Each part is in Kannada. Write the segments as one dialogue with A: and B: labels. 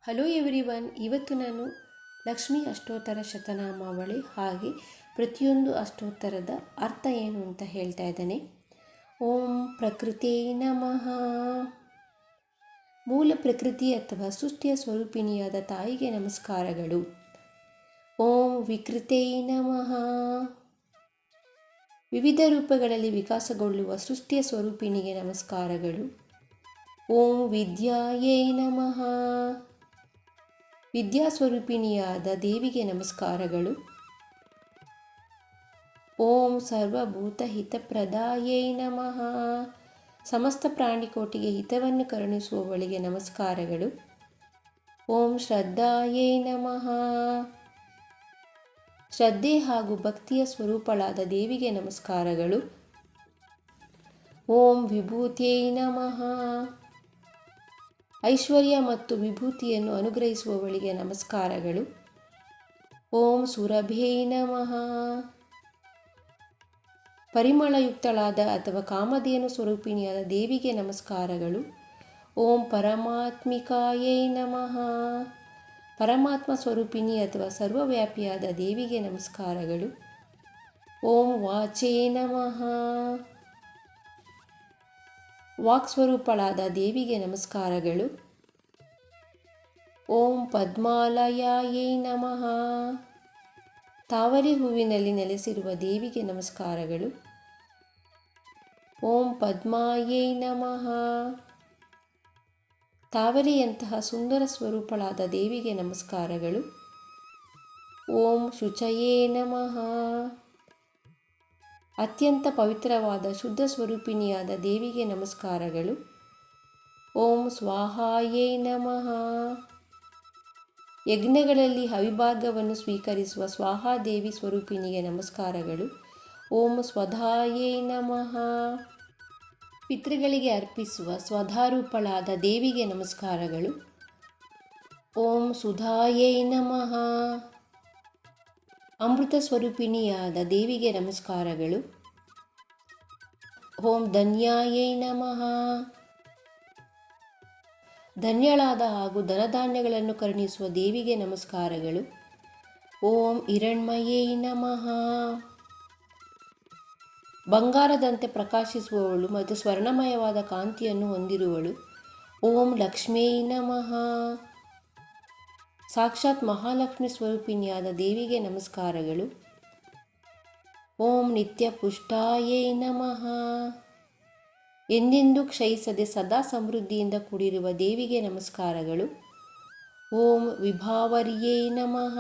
A: Hello everyone. ಇವತ್ತು ನಾನು ಲಕ್ಷ್ಮೀ ಅಷ್ಟೋತ್ತರ ಶತನಾಮಾವಳಿ ಹಾಗೆ ಪ್ರತಿಯೊಂದು ಅಷ್ಟೋತ್ತರದ ಅರ್ಥ ಏನು ಅಂತ ಹೇಳ್ತಾ ಇದ್ದೇನೆ. ಓಂ ಪ್ರಕೃತಿ ನಮಃ. ಮೂಲ ಪ್ರಕೃತಿ ಅಥವಾ ಸೃಷ್ಟಿಯ ಸ್ವರೂಪಿಣಿಯಾದ ತಾಯಿಗೆ ನಮಸ್ಕಾರಗಳು. ಓಂ ವಿಕೃತೈ ನಮಃ. ವಿವಿಧ ರೂಪಗಳಲ್ಲಿ ವಿಕಾಸಗೊಳ್ಳುವ ಸೃಷ್ಟಿಯ ಸ್ವರೂಪಿಣಿಗೆ ನಮಸ್ಕಾರಗಳು. ಓಂ ವಿದ್ಯಾಯೈ ನಮಃ. ವಿದ್ಯಾಸ್ವರೂಪಿಣಿಯಾದ ದೇವಿಗೆ ನಮಸ್ಕಾರಗಳು. ಓಂ ಸರ್ವಭೂತ ಹಿತಪ್ರದಾಯೈ ನಮಃ. ಸಮಸ್ತ ಪ್ರಾಣಿಕೋಟಿಗೆ ಹಿತವನ್ನು ಕರುಣಿಸುವವಳಿಗೆ ನಮಸ್ಕಾರಗಳು. ಓಂ ಶ್ರದ್ಧಾಯೈ ನಮಃ. ಶ್ರದ್ಧೆ ಹಾಗೂ ಭಕ್ತಿಯ ಸ್ವರೂಪಳಾದ ದೇವಿಗೆ ನಮಸ್ಕಾರಗಳು. ಓಂ ವಿಭೂತಿಯೈ ನಮಃ. ಐಶ್ವರ್ಯ ಮತ್ತು ವಿಭೂತಿಯನ್ನು ಅನುಗ್ರಹಿಸುವವಳಿಗೆ ನಮಸ್ಕಾರಗಳು. ಓಂ ಸುರಭೇ ನಮಃ. ಪರಿಮಳಯುಕ್ತಳಾದ ಅಥವಾ ಕಾಮಧೇನು ಸ್ವರೂಪಿಣಿಯಾದ ದೇವಿಗೆ ನಮಸ್ಕಾರಗಳು. ಓಂ ಪರಮಾತ್ಮಿಕಾಯೈ ನಮಃ. ಪರಮಾತ್ಮ ಸ್ವರೂಪಿಣಿ ಅಥವಾ ಸರ್ವವ್ಯಾಪಿಯಾದ ದೇವಿಗೆ ನಮಸ್ಕಾರಗಳು. ಓಂ ವಾಚೇ ನಮಃ. ವಾಕ್ಸ್ವರೂಪಳಾದ ದೇವಿಗೆ ನಮಸ್ಕಾರಗಳು. ಓಂ ಪದ್ಮಾಲಯಾಯೈ ನಮಃ. ತಾವರೆ ಹೂವಿನಲ್ಲಿ ನೆಲೆಸಿರುವ ದೇವಿಗೆ ನಮಸ್ಕಾರಗಳು. ಓಂ ಪದ್ಮಾಯೈ ನಮಃ. ತಾವರೆಯಂತಹ ಸುಂದರ ಸ್ವರೂಪಳಾದ ದೇವಿಗೆ ನಮಸ್ಕಾರಗಳು. ಓಂ ಶುಚಯೇ ನಮಃ. ಅತ್ಯಂತ ಪವಿತ್ರವಾದ ಶುದ್ಧ ಸ್ವರೂಪಿಣಿಯಾದ ದೇವಿಗೆ ನಮಸ್ಕಾರಗಳು. ಓಂ ಸ್ವಾಹಾಯೈ ನಮಃ. ಯಜ್ಞಗಳಲ್ಲಿ ಹವಿಭಾಗವನ್ನು ಸ್ವೀಕರಿಸುವ ಸ್ವಾಹಾದೇವಿ ಸ್ವರೂಪಿಣಿಗೆ ನಮಸ್ಕಾರಗಳು. ಓಂ ಸ್ವಧಾಯೈ ನಮಃ. ಪಿತೃಗಳಿಗೆ ಅರ್ಪಿಸುವ ಸ್ವಧಾರೂಪಳಾದ ದೇವಿಗೆ ನಮಸ್ಕಾರಗಳು. ಓಂ ಸುಧಾಯೈ ನಮಃ. ಅಮೃತ ಸ್ವರೂಪಿಣಿಯಾದ ದೇವಿಗೆ ನಮಸ್ಕಾರಗಳು. ಓಂ ಧನ್ಯಾಯೈ ನಮಃ. ಧನ್ಯಳಾದ ಹಾಗೂ ಧನಧಾನ್ಯಗಳನ್ನು ಕರುಣಿಸುವ ದೇವಿಗೆ ನಮಸ್ಕಾರಗಳು. ಓಂ ಹಿರಣ್ಮಯೈ ನಮಃ. ಬಂಗಾರದಂತೆ ಪ್ರಕಾಶಿಸುವವಳು ಮತ್ತು ಸ್ವರ್ಣಮಯವಾದ ಕಾಂತಿಯನ್ನು ಹೊಂದಿರುವಳು. ಓಂ ಲಕ್ಷ್ಮೀ ನಮಃ. ಸಾಕ್ಷಾತ್ ಮಹಾಲಕ್ಷ್ಮಿ ಸ್ವರೂಪಿಣಿಯಾದ ದೇವಿಗೆ ನಮಸ್ಕಾರಗಳು. ಓಂ ನಿತ್ಯ ಪುಷ್ಟಾಯೈ ನಮಃ. ಎಂದೆಂದೂ ಕ್ಷಯಿಸದೆ ಸದಾ ಸಮೃದ್ಧಿಯಿಂದ ಕೂಡಿರುವ ದೇವಿಗೆ ನಮಸ್ಕಾರಗಳು. ಓಂ ವಿಭಾವರ್ಯೈ ನಮಃ.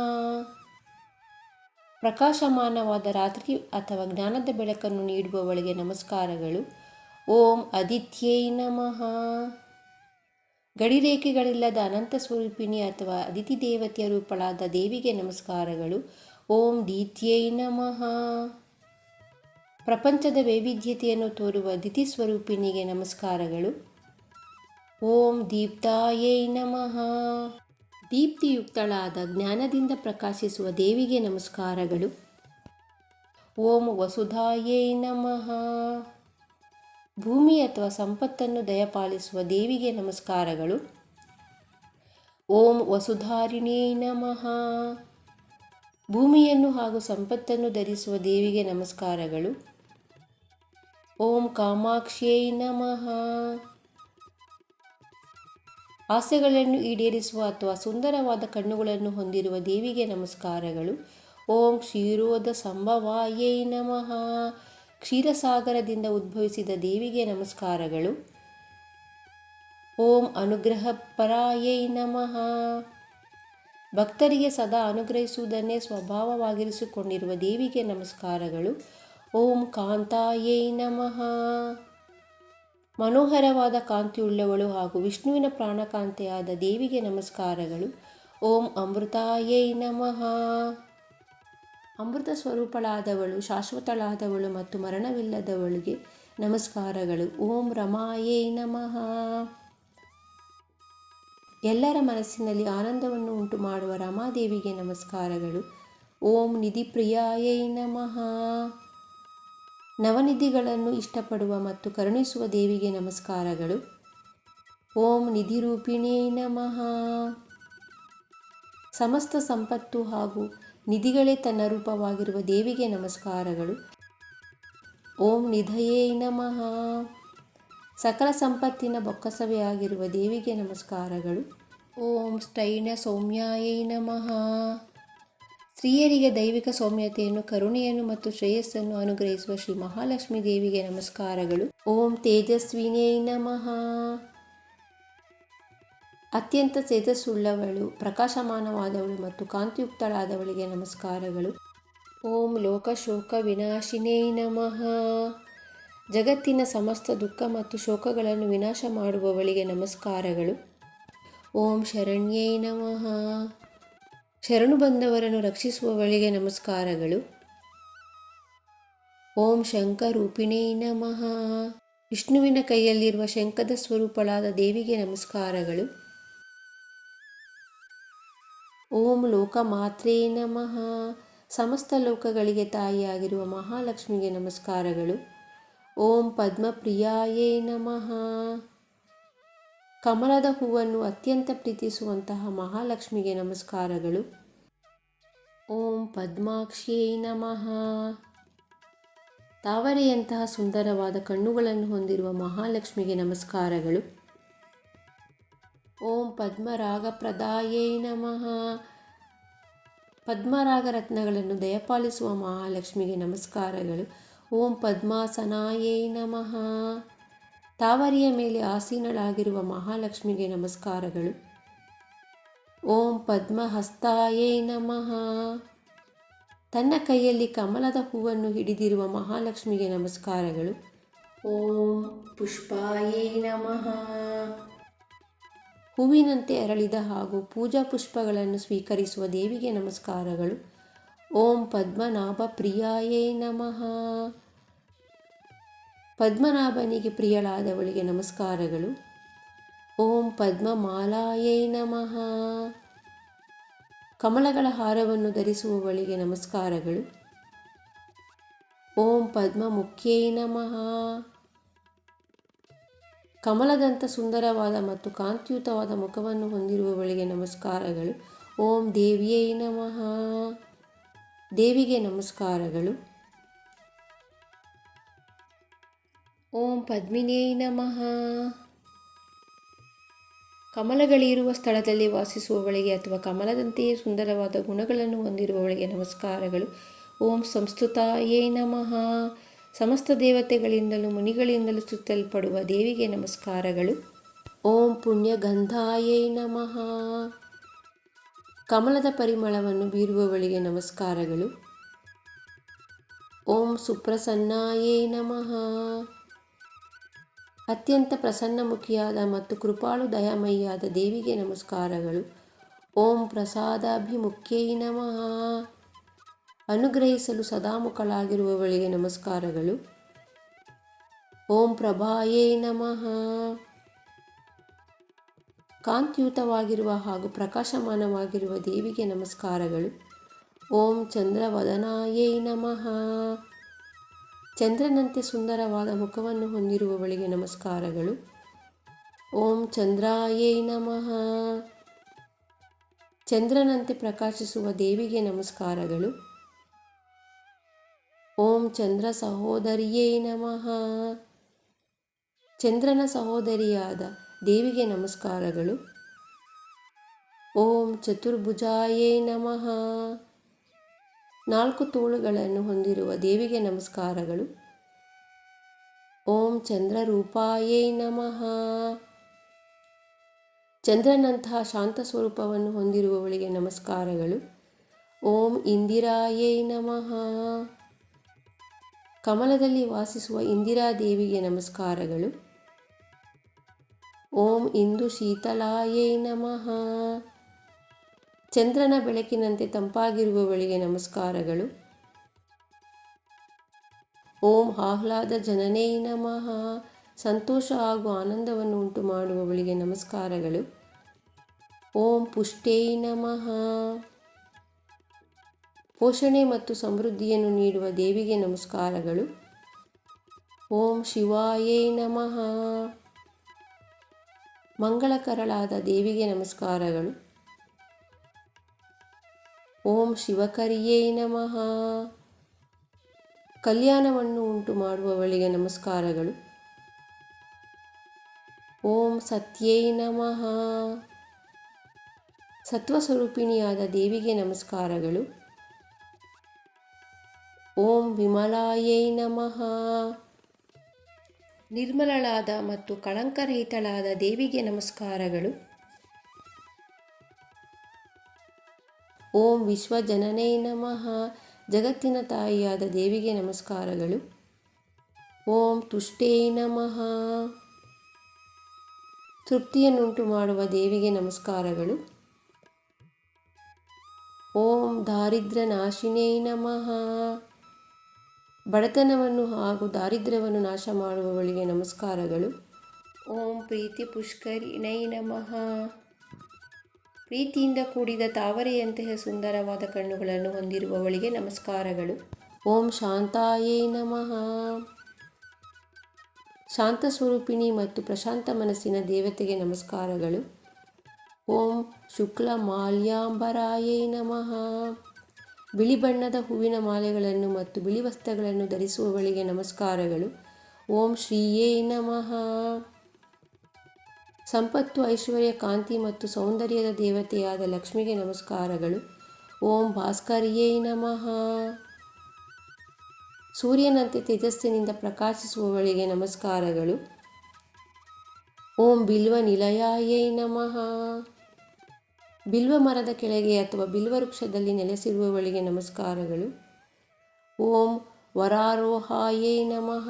A: ಪ್ರಕಾಶಮಾನವಾದ ರಾತ್ರಿ ಅಥವಾ ಜ್ಞಾನದ ಬೆಳಕನ್ನು ನೀಡುವವಳಿಗೆ ನಮಸ್ಕಾರಗಳು. ಓಂ ಅದಿತ್ಯೈ ನಮಃ. ಗಡಿರೇಖೆಗಳಿಲ್ಲದ ಅನಂತ ಸ್ವರೂಪಿಣಿ ಅಥವಾ ಅದಿತಿ ದೇವತೆಯ ರೂಪಳಾದ ದೇವಿಗೆ ನಮಸ್ಕಾರಗಳು. ಓಂ ದೀತ್ಯೈ ನಮಃ. ಪ್ರಪಂಚದ ವೈವಿಧ್ಯತೆಯನ್ನು ತೋರುವ ದಿತಿ ಸ್ವರೂಪಿಣಿಗೆ ನಮಸ್ಕಾರಗಳು. ಓಂ ದೀಪ್ತಾಯೈ ನಮಃ. ದೀಪ್ತಿಯುಕ್ತಳಾದ ಜ್ಞಾನದಿಂದ ಪ್ರಕಾಶಿಸುವ ದೇವಿಗೆ ನಮಸ್ಕಾರಗಳು. ಓಂ ವಸುಧಾಯೈ ನಮಃ. ಭೂಮಿ ಅಥವಾ ಸಂಪತ್ತನ್ನು ದಯಪಾಲಿಸುವ ದೇವಿಗೆ ನಮಸ್ಕಾರಗಳು. ಓಂ ವಸುಧಾರಿಣ್ಯೈ ನಮಃ. ಭೂಮಿಯನ್ನು ಹಾಗೂ ಸಂಪತ್ತನ್ನು ಧರಿಸುವ ದೇವಿಗೆ ನಮಸ್ಕಾರಗಳು. ಓಂ ಕಾಮಾಕ್ಷ್ಯೈ ನಮಃ. ಆಸೆಗಳನ್ನು ಈಡೇರಿಸುವ ಅಥವಾ ಸುಂದರವಾದ ಕಣ್ಣುಗಳನ್ನು ಹೊಂದಿರುವ ದೇವಿಗೆ ನಮಸ್ಕಾರಗಳು. ಓಂ ಕ್ಷೀರೋದ ಸಂಭವಾಯೈ ನಮಃ. ಕ್ಷೀರಸಾಗರದಿಂದ ಉದ್ಭವಿಸಿದ ದೇವಿಗೆ ನಮಸ್ಕಾರಗಳು. ಓಂ ಅನುಗ್ರಹಪರಾಯೈ ನಮಃ. ಭಕ್ತರಿಗೆ ಸದಾ ಅನುಗ್ರಹಿಸುವುದನ್ನೇ ಸ್ವಭಾವವಾಗಿರಿಸಿಕೊಂಡಿರುವ ದೇವಿಗೆ ನಮಸ್ಕಾರಗಳು. ಓಂ ಕಾಂತಾಯೈ ನಮಃ. ಮನೋಹರವಾದ ಕಾಂತಿಯುಳ್ಳವಳು ಹಾಗೂ ವಿಷ್ಣುವಿನ ಪ್ರಾಣಕಾಂತೆಯಾದ ದೇವಿಗೆ ನಮಸ್ಕಾರಗಳು. ಓಂ ಅಮೃತಾಯೈ ನಮಃ. ಅಮೃತ ಸ್ವರೂಪಳಾದವಳು, ಶಾಶ್ವತಳಾದವಳು ಮತ್ತು ಮರಣವಿಲ್ಲದವಳಿಗೆ ನಮಸ್ಕಾರಗಳು. ಓಂ ರಮಾಯೈ ನಮಃ. ಎಲ್ಲರ ಮನಸ್ಸಿನಲ್ಲಿ ಆನಂದವನ್ನು ಉಂಟು ಮಾಡುವ ರಮಾದೇವಿಗೆ ನಮಸ್ಕಾರಗಳು. ಓಂ ನಿಧಿಪ್ರಿಯಾಯೈ ನಮಃ. ನವನಿಧಿಗಳನ್ನು ಇಷ್ಟಪಡುವ ಮತ್ತು ಕರುಣಿಸುವ ದೇವಿಗೆ ನಮಸ್ಕಾರಗಳು. ಓಂ ನಿಧಿರೂಪಿಣೇ ನಮಃ. ಸಮಸ್ತ ಸಂಪತ್ತು ಹಾಗೂ ನಿಧಿಗಳೇ ತನ್ನ ರೂಪವಾಗಿರುವ ದೇವಿಗೆ ನಮಸ್ಕಾರಗಳು. ಓಂ ನಿಧಯೇ ನಮಃ. ಸಕಲ ಸಂಪತ್ತಿನ ಬೊಕ್ಕಸವೇ ಆಗಿರುವ ದೇವಿಗೆ ನಮಸ್ಕಾರಗಳು. ಓಂ ಸ್ಟೈನ ಸೌಮ್ಯಾಯೈ ನಮಃ. ಸ್ತ್ರೀಯರಿಗೆ ದೈವಿಕ ಸೌಮ್ಯತೆಯನ್ನು, ಕರುಣೆಯನ್ನು ಮತ್ತು ಶ್ರೇಯಸ್ಸನ್ನು ಅನುಗ್ರಹಿಸುವ ಶ್ರೀ ಮಹಾಲಕ್ಷ್ಮೀ ದೇವಿಗೆ ನಮಸ್ಕಾರಗಳು. ಓಂ ತೇಜಸ್ವಿನೇ ನಮಃ. ಅತ್ಯಂತ ತೇಜಸ್ಸುಳ್ಳವಳು, ಪ್ರಕಾಶಮಾನವಾದವಳು ಮತ್ತು ಕಾಂತಿಯುಕ್ತಳಾದವಳಿಗೆ ನಮಸ್ಕಾರಗಳು. ಓಂ ಲೋಕಶೋಕ ವಿನಾಶಿನೇ ನಮಃ. ಜಗತ್ತಿನ ಸಮಸ್ತ ದುಃಖ ಮತ್ತು ಶೋಕಗಳನ್ನು ವಿನಾಶ ಮಾಡುವವಳಿಗೆ ನಮಸ್ಕಾರಗಳು. ಓಂ ಶರಣ್ಯೈ ನಮಃ. ಶರಣು ಬಂದವರನ್ನು ರಕ್ಷಿಸುವವಳಿಗೆ ನಮಸ್ಕಾರಗಳು. ಓಂ ಶಂಖರೂಪಿಣೈ ನಮಃ. ವಿಷ್ಣುವಿನ ಕೈಯಲ್ಲಿರುವ ಶಂಖದ ಸ್ವರೂಪಳಾದ ದೇವಿಗೆ ನಮಸ್ಕಾರಗಳು. ಓಂ ಲೋಕಮಾತ್ರೇ ನಮಃ. ಸಮಸ್ತ ಲೋಕಗಳಿಗೆ ತಾಯಿಯಾಗಿರುವ ಮಹಾಲಕ್ಷ್ಮಿಗೆ ನಮಸ್ಕಾರಗಳು. ಓಂ ಪದ್ಮಪ್ರಿಯಾಯೇ ನಮಃ. ಕಮಲದ ಹೂವನ್ನು ಅತ್ಯಂತ ಪ್ರೀತಿಸುವಂತಹ ಮಹಾಲಕ್ಷ್ಮಿಗೆ ನಮಸ್ಕಾರಗಳು. ಓಂ ಪದ್ಮಾಕ್ಷಿಯೇ ನಮಃ. ತಾವರೆಯಂತಹ ಸುಂದರವಾದ ಕಣ್ಣುಗಳನ್ನು ಹೊಂದಿರುವ ಮಹಾಲಕ್ಷ್ಮಿಗೆ ನಮಸ್ಕಾರಗಳು. ಓಂ ಪದ್ಮರಾಗಪ್ರದಾಯೇ ನಮಃ. ಪದ್ಮರಾಗ ರತ್ನಗಳನ್ನು ದಯಪಾಲಿಸುವ ಮಹಾಲಕ್ಷ್ಮಿಗೆ ನಮಸ್ಕಾರಗಳು. ಓಂ ಪದ್ಮಾಸನಾಯೇ ನಮಃ. ತಾವರೆಯ ಮೇಲೆ ಆಸೀನಳಾಗಿರುವ ಮಹಾಲಕ್ಷ್ಮಿಗೆ ನಮಸ್ಕಾರಗಳು. ಓಂ ಪದ್ಮಹಸ್ತಾಯೇ ನಮಃ. ತನ್ನ ಕೈಯಲ್ಲಿ ಕಮಲದ ಹೂವನ್ನು ಹಿಡಿದಿರುವ ಮಹಾಲಕ್ಷ್ಮಿಗೆ ನಮಸ್ಕಾರಗಳು. ಓಂ ಪುಷ್ಪಾಯೇ ನಮಃ. ಹೂವಿನಂತೆ ಅರಳಿದ ಹಾಗೂ ಪೂಜಾ ಪುಷ್ಪಗಳನ್ನು ಸ್ವೀಕರಿಸುವ ದೇವಿಗೆ ನಮಸ್ಕಾರಗಳು. ಓಂ ಪದ್ಮನಾಭ ಪ್ರಿಯಾಯೇ ನಮಃ. ಪದ್ಮನಾಭನಿಗೆ ಪ್ರಿಯಳಾದವಳಿಗೆ ನಮಸ್ಕಾರಗಳು. ಓಂ ಪದ್ಮಮಾಲಾಯೇ ನಮಃ. ಕಮಲಗಳ ಹಾರವನ್ನು ಧರಿಸುವವಳಿಗೆ ನಮಸ್ಕಾರಗಳು. ಓಂ ಪದ್ಮಮುಖ್ಯೈ ನಮಃ. ಕಮಲದಂಥ ಸುಂದರವಾದ ಮತ್ತು ಕಾಂತಿಯುತವಾದ ಮುಖವನ್ನು ಹೊಂದಿರುವವಳಿಗೆ ನಮಸ್ಕಾರಗಳು. ಓಂ ದೇವಿಯೈ ನಮಃ. ದೇವಿಗೆ ನಮಸ್ಕಾರಗಳು. ಓಂ ಪದ್ಮಿನ್ಯೈ ನಮಃ. ಕಮಲಗಳಿರುವ ಸ್ಥಳದಲ್ಲಿ ವಾಸಿಸುವವಳಿಗೆ ಅಥವಾ ಕಮಲದಂತೆಯೇ ಸುಂದರವಾದ ಗುಣಗಳನ್ನು ಹೊಂದಿರುವವಳಿಗೆ ನಮಸ್ಕಾರಗಳು. ಓಂ ಸಂಸ್ತುತಾಯೇ ನಮಃ. ಸಮಸ್ತ ದೇವತೆಗಳಿಂದಲೂ ಮುನಿಗಳಿಂದಲೂ ಸುತ್ತಲ್ಪಡುವ ದೇವಿಗೆ ನಮಸ್ಕಾರಗಳು. ಓಂ ಪುಣ್ಯಗಂಧಾಯೇ ನಮಃ. ಕಮಲದ ಪರಿಮಳವನ್ನು ಬೀರುವವಳಿಗೆ ನಮಸ್ಕಾರಗಳು. ಓಂ ಸುಪ್ರಸನ್ನಾಯೇ ನಮಃ. ಅತ್ಯಂತ ಪ್ರಸನ್ನಮುಖಿಯಾದ ಮತ್ತು ಕೃಪಾಳು ದಯಾಮಯಿಯಾದ ದೇವಿಗೆ ನಮಸ್ಕಾರಗಳು. ಓಂ ಪ್ರಸಾದಾಭಿಮುಖ್ಯೈ ನಮಃ. ಅನುಗ್ರಹಿಸಲು ಸದಾಮುಖಳಾಗಿರುವವಳಿಗೆ ನಮಸ್ಕಾರಗಳು. ಓಂ ಪ್ರಭಾಯೇ ನಮಃ. ಕಾಂತಿಯುತವಾಗಿರುವ ಹಾಗೂ ಪ್ರಕಾಶಮಾನವಾಗಿರುವ ದೇವಿಗೆ ನಮಸ್ಕಾರಗಳು. ಓಂ ಚಂದ್ರವದನಾಯೇ ನಮಃ. ಚಂದ್ರನಂತೆ ಸುಂದರವಾದ ಮುಖವನ್ನು ಹೊಂದಿರುವವಳಿಗೆ ನಮಸ್ಕಾರಗಳು. ಓಂ ಚಂದ್ರಾಯೇ ನಮಃ. ಚಂದ್ರನಂತೆ ಪ್ರಕಾಶಿಸುವ ದೇವಿಗೆ ನಮಸ್ಕಾರಗಳು. ಓಂ ಚಂದ್ರ ಸಹೋದರಿಯೇ ನಮಃ. ಚಂದ್ರನ ಸಹೋದರಿಯಾದ ದೇವಿಗೆ ನಮಸ್ಕಾರಗಳು. ಓಂ ಚತುರ್ಭುಜಾಯೇ ನಮಃ. 4 ತೋಳುಗಳನ್ನು ಹೊಂದಿರುವ ದೇವಿಗೆ ನಮಸ್ಕಾರಗಳು. ಓಂ ಚಂದ್ರರೂಪಾಯೇ ನಮಃ. ಚಂದ್ರನಂತಹ ಶಾಂತ ಸ್ವರೂಪವನ್ನು ಹೊಂದಿರುವವಳಿಗೆ ನಮಸ್ಕಾರಗಳು. ಓಂ ಇಂದಿರಾಯೇ ನಮಃ. ಕಮಲದಲ್ಲಿ ವಾಸಿಸುವ ಇಂದಿರಾದೇವಿಗೆ ನಮಸ್ಕಾರಗಳು. ಓಂ ಇಂದು ಶೀತಲಾಯೇ ನಮಃ. ಚಂದ್ರನ ಬೆಳಕಿನಂತೆ ತಂಪಾಗಿರುವವಳಿಗೆ ನಮಸ್ಕಾರಗಳು. ಓಂ ಆಹ್ಲಾದ ಜನನೇ ನಮಃ. ಸಂತೋಷ ಹಾಗೂ ಆನಂದವನ್ನು ಉಂಟು ಮಾಡುವವಳಿಗೆ ನಮಸ್ಕಾರಗಳು. ಓಂ ಪುಷ್ಟೇ ನಮಃ. ಪೋಷಣೆ ಮತ್ತು ಸಮೃದ್ಧಿಯನ್ನು ನೀಡುವ ದೇವಿಗೆ ನಮಸ್ಕಾರಗಳು. ಓಂ ಶಿವಾಯೇ ನಮಃ. ಮಂಗಳಕರಳಾದ ದೇವಿಗೆ ನಮಸ್ಕಾರಗಳು. ಓಂ ಶಿವಕರಿಯೇ ನಮಃ. ಕಲ್ಯಾಣವನ್ನು ಉಂಟು ಮಾಡುವವಳಿಗೆ ನಮಸ್ಕಾರಗಳು. ಓಂ ಸತ್ಯೈ ನಮಃ. ಸತ್ವಸ್ವರೂಪಿಣಿಯಾದ ದೇವಿಗೆ ನಮಸ್ಕಾರಗಳು. ಓಂ ವಿಮಲಾಯೈ ನಮಃ. ನಿರ್ಮಲಳಾದ ಮತ್ತು ಕಳಂಕರಹಿತಳಾದ ದೇವಿಗೆ ನಮಸ್ಕಾರಗಳು. ಓಂ ವಿಶ್ವಜನನೈ ನಮಃ. ಜಗತ್ತಿನ ತಾಯಿಯಾದ ದೇವಿಗೆ ನಮಸ್ಕಾರಗಳು. ಓಂ ತುಷ್ಟೇ ನಮಃ. ತೃಪ್ತಿಯನ್ನುಂಟು ಮಾಡುವ ದೇವಿಗೆ ನಮಸ್ಕಾರಗಳು. ಓಂ ದಾರಿದ್ರ್ಯ ನಾಶಿನೇ ನಮಃ. ಬಡತನವನ್ನು ಹಾಗೂ ದಾರಿದ್ರ್ಯವನ್ನು ನಾಶ ಮಾಡುವವಳಿಗೆ ನಮಸ್ಕಾರಗಳು. ಓಂ ಪ್ರೀತಿ ಪುಷ್ಕರಿಣೈ ನಮಃ. ಪ್ರೀತಿಯಿಂದ ಕೂಡಿದ ತಾವರೆಯಂತಹ ಸುಂದರವಾದ ಕಣ್ಣುಗಳನ್ನು ಹೊಂದಿರುವವಳಿಗೆ ನಮಸ್ಕಾರಗಳು. ಓಂ ಶಾಂತಾಯೇ ನಮಃ. ಶಾಂತ ಸ್ವರೂಪಿಣಿ ಮತ್ತು ಪ್ರಶಾಂತ ಮನಸ್ಸಿನ ದೇವತೆಗೆ ನಮಸ್ಕಾರಗಳು. ಓಂ ಶುಕ್ಲ ಮಾಲ್ಯಾಂಬರಾಯೇ ನಮಃ. ಬಿಳಿ ಬಣ್ಣದ ಹೂವಿನ ಮಾಲೆಗಳನ್ನು ಮತ್ತು ಬಿಳಿ ವಸ್ತ್ರಗಳನ್ನು ಧರಿಸುವವಳಿಗೆ ನಮಸ್ಕಾರಗಳು. ಓಂ ಶ್ರೀಯೇ ನಮಃ. ಸಂಪತ್ತು, ಐಶ್ವರ್ಯ, ಕಾಂತಿ ಮತ್ತು ಸೌಂದರ್ಯದ ದೇವತೆಯಾದ ಲಕ್ಷ್ಮಿಗೆ ನಮಸ್ಕಾರಗಳು. ಓಂ ಭಾಸ್ಕರಿಯೇ ನಮಃ. ಸೂರ್ಯನಂತೆ ತೇಜಸ್ಸಿನಿಂದ ಪ್ರಕಾಶಿಸುವವಳಿಗೆ ನಮಸ್ಕಾರಗಳು. ಓಂ ಬಿಲ್ವ ನಿಲಯಾಯೇ ನಮಃ. ಬಿಲ್ವ ಮರದ ಕೆಳಗೆ ಅಥವಾ ಬಿಲ್ವ ವೃಕ್ಷದಲ್ಲಿ ನೆಲೆಸಿರುವವಳಿಗೆ ನಮಸ್ಕಾರಗಳು. ಓಂ ವರಾರೋಹಾಯೇ ನಮಃ.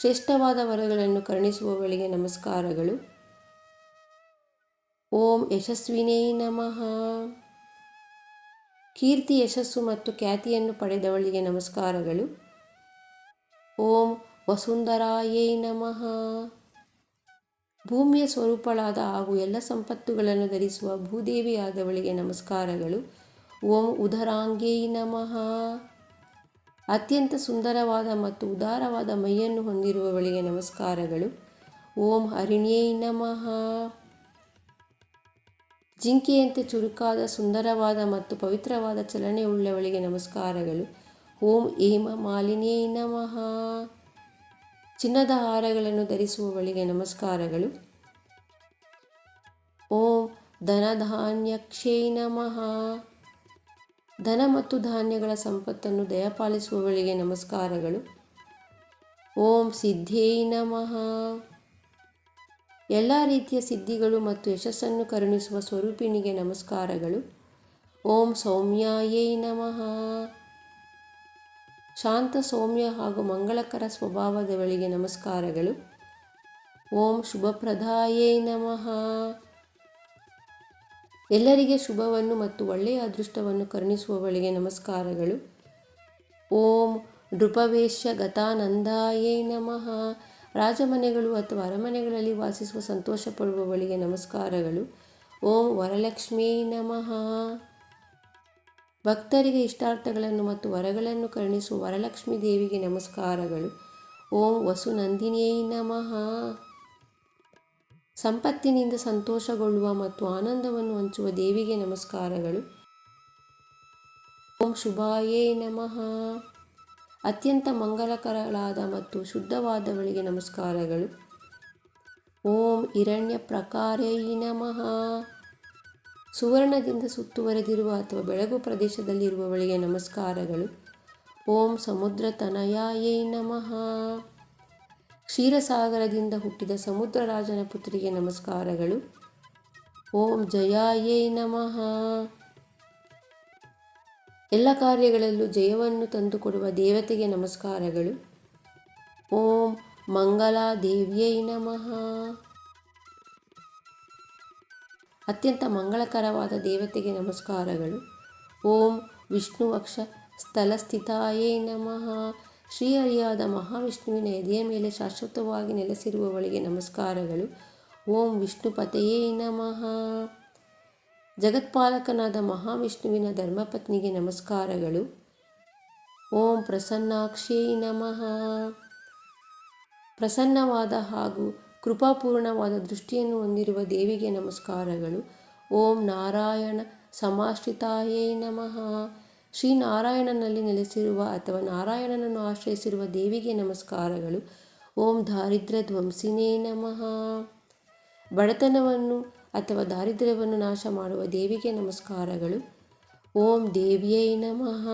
A: ಶ್ರೇಷ್ಠವಾದ ವರಗಳನ್ನು ಕರುಣಿಸುವವಳಿಗೆ ನಮಸ್ಕಾರಗಳು. ಓಂ ಯಶಸ್ವಿನೇ ನಮಃ. ಕೀರ್ತಿ, ಯಶಸ್ಸು ಮತ್ತು ಖ್ಯಾತಿಯನ್ನು ಪಡೆದವಳಿಗೆ ನಮಸ್ಕಾರಗಳು. ಓಂ ವಸುಂಧರಾಯೇ ನಮಃ. ಭೂಮಿಯ ಸ್ವರೂಪಳಾದ ಹಾಗೂ ಎಲ್ಲ ಸಂಪತ್ತುಗಳನ್ನು ಧರಿಸುವ ಭೂದೇವಿಯಾದವಳಿಗೆ ನಮಸ್ಕಾರಗಳು. ಓಂ ಉದರಾಂಗೇ ನಮಃ. ಅತ್ಯಂತ ಸುಂದರವಾದ ಮತ್ತು ಉದಾರವಾದ ಮೈಯನ್ನು ಹೊಂದಿರುವವಳಿಗೆ ನಮಸ್ಕಾರಗಳು. ಓಂ ಹರಿಣ್ಯೈ ನಮಃ. ಜಿಂಕೆಯಂತೆ ಚುರುಕಾದ, ಸುಂದರವಾದ ಮತ್ತು ಪವಿತ್ರವಾದ ಚಲನೆಯುಳ್ಳವಳಿಗೆ ನಮಸ್ಕಾರಗಳು. ಓಂ ಹೇಮ ಮಾಲಿನ್ಯೈ ನಮಃ. ಚಿನ್ನದ ಹಾರಗಳನ್ನು ಧರಿಸುವವಳಿಗೆ ನಮಸ್ಕಾರಗಳು. ಓಂ ಧನಧಾನ್ಯಕ್ಷೇ ನಮಃ. ಧನ ಮತ್ತು ಧಾನ್ಯಗಳ ಸಂಪತ್ತನ್ನು ದಯಪಾಲಿಸುವವಳಿಗೆ ನಮಸ್ಕಾರಗಳು. ಓಂ ಸಿದ್ಧೈ ನಮಃ. ಎಲ್ಲ ರೀತಿಯ ಸಿದ್ಧಿಗಳು ಮತ್ತು ಯಶಸ್ಸನ್ನು ಕರುಣಿಸುವ ಸ್ವರೂಪಿಣಿಗೆ ನಮಸ್ಕಾರಗಳು. ಓಂ ಸೌಮ್ಯಾಯೇ ನಮಃ. ಶಾಂತ, ಸೌಮ್ಯ ಹಾಗೂ ಮಂಗಳಕರ ಸ್ವಭಾವದವಳಿಗೆ ನಮಸ್ಕಾರಗಳು. ಓಂ ಶುಭಪ್ರದಾಯೇ ನಮಃ. ಎಲ್ಲರಿಗೆ ಶುಭವನ್ನು ಮತ್ತು ಒಳ್ಳೆಯ ಅದೃಷ್ಟವನ್ನು ಕರುಣಿಸುವವಳಿಗೆ ನಮಸ್ಕಾರಗಳು. ಓಂ ನೃಪವೇಶ್ಯ ಗತಾನಂದಾಯೇ ನಮಃ. ರಾಜಮನೆಗಳು ಅಥವಾ ಅರಮನೆಗಳಲ್ಲಿ ವಾಸಿಸುವ ಸಂತೋಷ ಪಡುವವಳಿಗೆ ನಮಸ್ಕಾರಗಳು. ಓಂ ವರಲಕ್ಷ್ಮೀ ನಮಃ. ಭಕ್ತರಿಗೆ ಇಷ್ಟಾರ್ಥಗಳನ್ನು ಮತ್ತು ವರಗಳನ್ನು ಕರುಣಿಸುವ ವರಲಕ್ಷ್ಮೀ ದೇವಿಗೆ ನಮಸ್ಕಾರಗಳು. ಓಂ ವಸುನಂದಿನಿಯೈ ನಮಃ. ಸಂಪತ್ತಿನಿಂದ ಸಂತೋಷಗೊಳ್ಳುವ ಮತ್ತು ಆನಂದವನ್ನು ಹಂಚುವ ದೇವಿಗೆ ನಮಸ್ಕಾರಗಳು. ಓಂ ಶುಭಾಯೇ ನಮಃ. ಅತ್ಯಂತ ಮಂಗಲಕರಳಾದ ಮತ್ತು ಶುದ್ಧವಾದವಳಿಗೆ ನಮಸ್ಕಾರಗಳು. ಓಂ ಹಿರಣ್ಯ ಪ್ರಕಾರೈ ನಮಃ. ಸುವರ್ಣದಿಂದ ಸುತ್ತುವರೆದಿರುವ ಅಥವಾ ಬೆಳಗು ಪ್ರದೇಶದಲ್ಲಿರುವವಳಿಗೆ ನಮಸ್ಕಾರಗಳು. ಓಂ ಸಮುದ್ರ ತನಯಾಯೇ ನಮಃ. ಕ್ಷೀರಸಾಗರದಿಂದ ಹುಟ್ಟಿದ ಸಮುದ್ರ ರಾಜನ ಪುತ್ರಿಗೆ ನಮಸ್ಕಾರಗಳು. ಓಂ ಜಯಾಯೇ ನಮಃ. ಎಲ್ಲ ಕಾರ್ಯಗಳಲ್ಲೂ ಜಯವನ್ನು ತಂದುಕೊಡುವ ದೇವತೆಗೆ ನಮಸ್ಕಾರಗಳು. ಓಂ ಮಂಗಲಾದೇವ್ಯೈ ನಮಃ. ಅತ್ಯಂತ ಮಂಗಳಕರವಾದ ದೇವತೆಗೆ ನಮಸ್ಕಾರಗಳು. ಓಂ ವಿಷ್ಣುವಕ್ಷ ಸ್ಥಳಸ್ಥಿತಾಯೇ ನಮಃ. ಶ್ರೀಹರಿಯಾದ ಮಹಾವಿಷ್ಣುವಿನ ಎದೆಯ ಮೇಲೆ ಶಾಶ್ವತವಾಗಿ ನೆಲೆಸಿರುವವಳಿಗೆ ನಮಸ್ಕಾರಗಳು. ಓಂ ವಿಷ್ಣುಪತೆಯೇ ನಮಃ. ಜಗತ್ಪಾಲಕನಾದ ಮಹಾವಿಷ್ಣುವಿನ ಧರ್ಮಪತ್ನಿಗೆ ನಮಸ್ಕಾರಗಳು. ಓಂ ಪ್ರಸನ್ನಾಕ್ಷೇ ನಮಃ. ಪ್ರಸನ್ನವಾದ ಹಾಗೂ ಕೃಪಾಪೂರ್ಣವಾದ ದೃಷ್ಟಿಯನ್ನು ಹೊಂದಿರುವ ದೇವಿಗೆ ನಮಸ್ಕಾರಗಳು. ಓಂ ನಾರಾಯಣ ಸಮಾಶ್ರಿತಾಯೇ ನಮಃ. ಶ್ರೀನಾರಾಯಣನಲ್ಲಿ ನೆಲೆಸಿರುವ ಅಥವಾ ನಾರಾಯಣನನ್ನು ಆಶ್ರಯಿಸಿರುವ ದೇವಿಗೆ ನಮಸ್ಕಾರಗಳು. ಓಂ ದಾರಿದ್ರ್ಯ ಧ್ವಂಸಿನೇ ನಮಃ. ಬಡತನವನ್ನು ಅಥವಾ ದಾರಿದ್ರ್ಯವನ್ನು ನಾಶ ಮಾಡುವ ದೇವಿಗೆ ನಮಸ್ಕಾರಗಳು. ಓಂ ದೇವಿಯೈ ನಮಃ.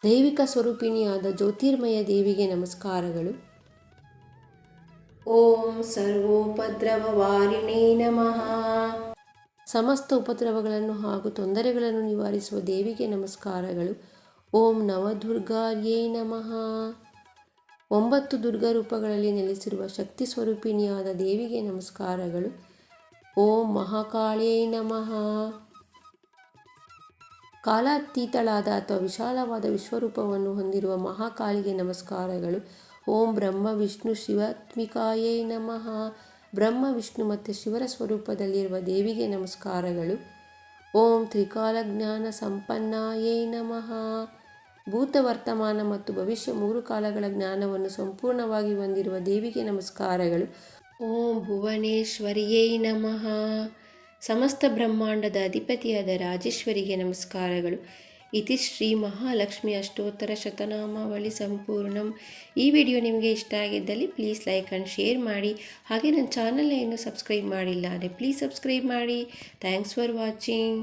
A: ದೈವಿಕ ಸ್ವರೂಪಿಣಿಯಾದ ಜ್ಯೋತಿರ್ಮಯ ದೇವಿಗೆ ನಮಸ್ಕಾರಗಳು. ಓಂ ಸರ್ವೋಪದ್ರವವಾರಿಣೇ ನಮಃ. ಸಮಸ್ತ ಉಪದ್ರವಗಳನ್ನು ಹಾಗೂ ತೊಂದರೆಗಳನ್ನು ನಿವಾರಿಸುವ ದೇವಿಗೆ ನಮಸ್ಕಾರಗಳು. ಓಂ ನವದುರ್ಗಾರ್ಯೈ ನಮಃ. 9 ದುರ್ಗಾ ರೂಪಗಳಲ್ಲಿ ನೆಲೆಸಿರುವ ಶಕ್ತಿ ಸ್ವರೂಪಿಣಿಯಾದ ದೇವಿಗೆ ನಮಸ್ಕಾರಗಳು. ಓಂ ಮಹಾಕಾಳ್ಯೈ ನಮಃ. ಕಾಲಾತೀತಳಾದ ಅಥವಾ ವಿಶಾಲವಾದ ವಿಶ್ವರೂಪವನ್ನು ಹೊಂದಿರುವ ಮಹಾಕಾಳಿಗೆ ನಮಸ್ಕಾರಗಳು. ಓಂ ಬ್ರಹ್ಮ ವಿಷ್ಣು ಶಿವಾತ್ಮಿಕಾಯೈ ನಮಃ. ಬ್ರಹ್ಮ ವಿಷ್ಣು ಮತ್ತು ಶಿವರ ಸ್ವರೂಪದಲ್ಲಿರುವ ದೇವಿಗೆ ನಮಸ್ಕಾರಗಳು. ಓಂ ತ್ರಿಕಾಲಜ್ಞಾನ ಸಂಪನ್ನಾಯೈ ನಮಃ. ಭೂತ ವರ್ತಮಾನ ಮತ್ತು ಭವಿಷ್ಯ 3 ಕಾಲಗಳ ಜ್ಞಾನವನ್ನು ಸಂಪೂರ್ಣವಾಗಿ ಹೊಂದಿರುವ ದೇವಿಗೆ ನಮಸ್ಕಾರಗಳು. ಓಂ ಭುವನೇಶ್ವರಿಯೈ ನಮಃ. ಸಮಸ್ತ ಬ್ರಹ್ಮಾಂಡದ ಅಧಿಪತಿಯಾದ ರಾಜೇಶ್ವರಿಗೆ ನಮಸ್ಕಾರಗಳು. ಇತಿ ಶ್ರೀ ಮಹಾಲಕ್ಷ್ಮಿ ಅಷ್ಟೋತ್ತರ ಶತನಾಮಾವಳಿ ಸಂಪೂರ್ಣಂ. ಈ ವಿಡಿಯೋ ನಿಮಗೆ ಇಷ್ಟ ಆಗಿದ್ದಲ್ಲಿ ಪ್ಲೀಸ್ ಲೈಕ್ ಆ್ಯಂಡ್ ಶೇರ್ ಮಾಡಿ. ಹಾಗೆ ನನ್ನ ಚಾನಲ್ನ ಇನ್ನೂ ಸಬ್ಸ್ಕ್ರೈಬ್ ಮಾಡಿಲ್ಲ ಅಂದರೆ ಪ್ಲೀಸ್ ಸಬ್ಸ್ಕ್ರೈಬ್ ಮಾಡಿ. Thanks for watching.